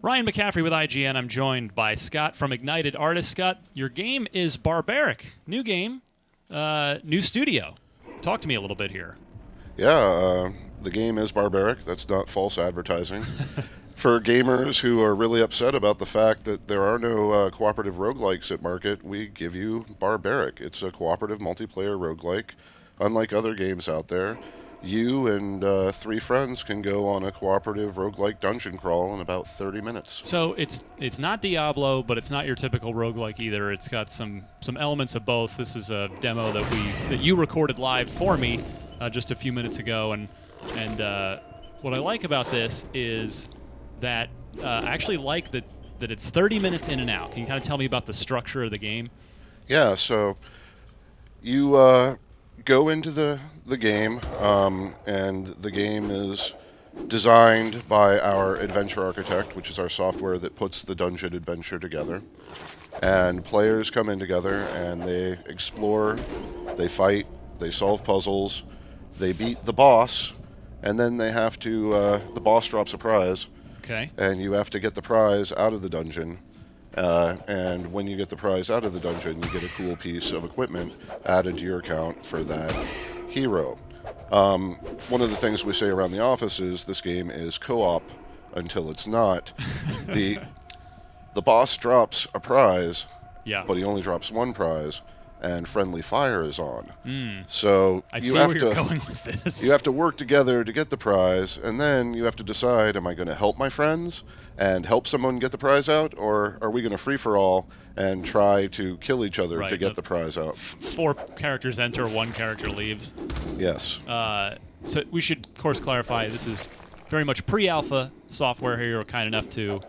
Ryan McCaffrey with IGN. I'm joined by Scott from Ignited Artists. Scott, your game is Barbaric. New game, new studio. Talk to me a little bit here. Yeah, the game is Barbaric. That's not false advertising. For gamers who are really upset about the fact that there are no cooperative roguelikes at market, we give you Barbaric. It's a cooperative multiplayer roguelike. Unlike other games out there, you and 3 friends can go on a cooperative roguelike dungeon crawl in about 30 minutes. So it's not Diablo, but it's not your typical roguelike either. It's got some elements of both. This is a demo that you recorded live for me just a few minutes ago, and what I like about this is that I actually like that it's 30 minutes in and out. Can you kind of tell me about the structure of the game? Yeah, so you go into the game, and the game is designed by our adventure architect, which is our software that puts the dungeon adventure together. And players come in together and they explore, they fight, they solve puzzles, they beat the boss, and then they have to, the boss drops a prize. Okay. And you have to get the prize out of the dungeon. And when you get the prize out of the dungeon, you get a cool piece of equipment added to your account for that hero. One of the things we say around the office is this game is co-op until it's not. The boss drops a prize, Yeah. but he only drops 1 prize, and friendly fire is on. So I you see have where to you're going with this. you have to work together to get the prize, and then you have to decide: am I going to help my friends and help someone get the prize out, or are we going to free for all and try to kill each other to get the prize out? 4 characters enter, 1 character leaves. Yes. So we should, of course, clarify this is very much pre-alpha software here. You're kind enough to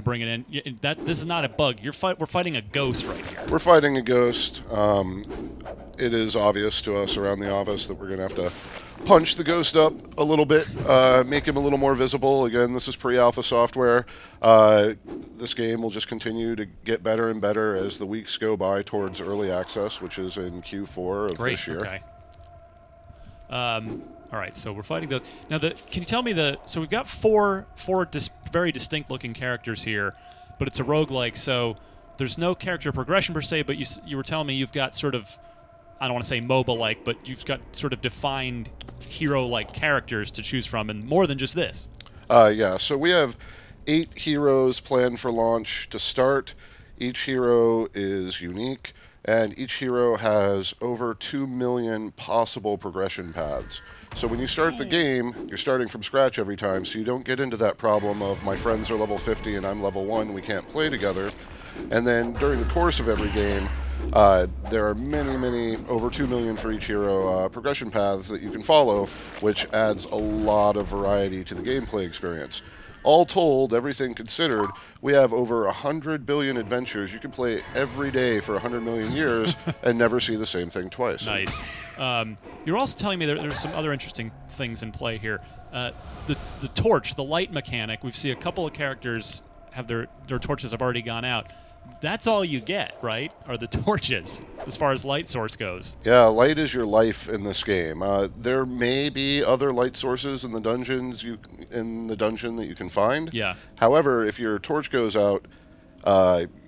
bring it in. This is not a bug. We're fighting a ghost right here. We're fighting a ghost. It is obvious to us around the office that we're going to have to punch the ghost up a little bit, make him a little more visible. Again, this is pre-alpha software. This game will just continue to get better and better as the weeks go by towards early access, which is in Q4 of this year. Okay. All right, so we're fighting those. Now, can you tell me so we've got four very distinct-looking characters here, but it's a roguelike, so there's no character progression per se, but you were telling me you've got sort of, I don't want to say MOBA-like, but you've got sort of defined hero-like characters to choose from, and more than just this. Yeah, so we have 8 heroes planned for launch to start. Each hero is unique, and each hero has over 2 million possible progression paths. So when you start the game, you're starting from scratch every time, so you don't get into that problem of my friends are level 50 and I'm level 1, we can't play together. And then during the course of every game, there are many, over 2 million for each hero, progression paths that you can follow, which adds a lot of variety to the gameplay experience. All told, everything considered, we have over 100 billion adventures you can play every day for 100 million years and never see the same thing twice. Nice. You're also telling me there's some other interesting things in play here. The torch, the light mechanic, we see a couple of characters have their torches have already gone out. That's all you get, right? Are the torches, as far as light source goes. Yeah, light is your life in this game. There may be other light sources in the dungeons that you can find. Yeah. However, if your torch goes out,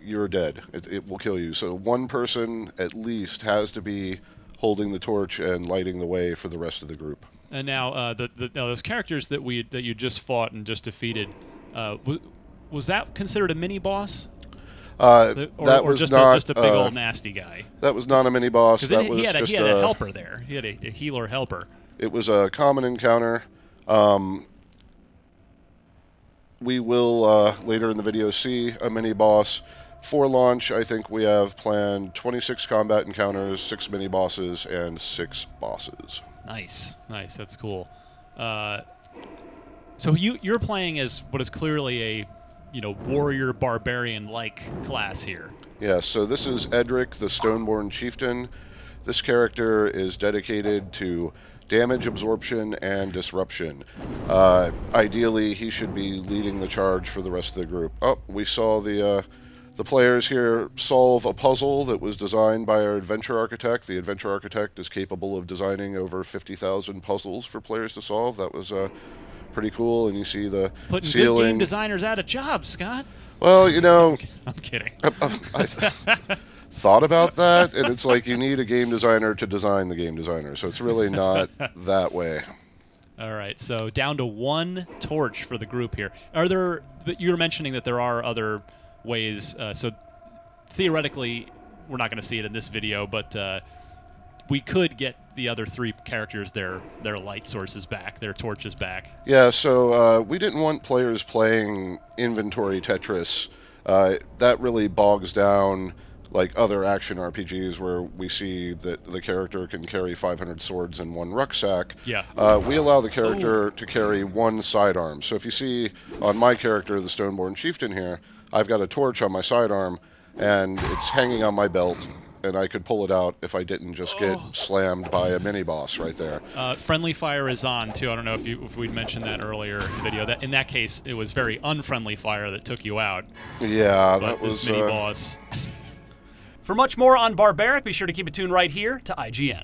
you're dead. It will kill you. So 1 person at least has to be holding the torch and lighting the way for the rest of the group. And now those characters that you just fought and just defeated, was that considered a mini boss? That was just not a big old nasty guy. That was not a mini boss. That was he had just a helper there. He had a healer helper. It was a common encounter. We will later in the video see a mini boss. For launch, I think we have planned 26 combat encounters, 6 mini bosses, and 6 bosses. Nice. That's cool. So you're playing as what is clearly a warrior barbarian-like class here. Yeah, so this is Edric, the Stoneborn Chieftain. This character is dedicated to damage absorption and disruption. Ideally, he should be leading the charge for the rest of the group. Oh, we saw the players here solve a puzzle that was designed by our adventure architect. The adventure architect is capable of designing over 50,000 puzzles for players to solve. That was pretty cool, and you see the Putting ceiling. good game designers out of jobs, Scott. Well, you know, I'm kidding. I thought about that, and it's like you need a game designer to design the game designer, so it's really not that way. All right, so down to 1 torch for the group here. Are there? But you were mentioning that there are other ways. So theoretically, we're not going to see it in this video, but we could get the other 3 characters their light sources back, their torches back. Yeah, so we didn't want players playing inventory Tetris. That really bogs down like other action RPGs where we see that the character can carry 500 swords in 1 rucksack. Yeah. We allow the character to carry 1 sidearm. So if you see on my character, the Stoneborn Chieftain here, I've got a torch on my sidearm, and it's hanging on my belt, and I could pull it out if I didn't just get slammed by a mini-boss right there. Friendly fire is on, too. I don't know if we'd mentioned that earlier in the video. That in that case, it was very unfriendly fire that took you out. Yeah, but that was... this mini-boss... For much more on Barbaric, be sure to keep it tuned right here to IGN.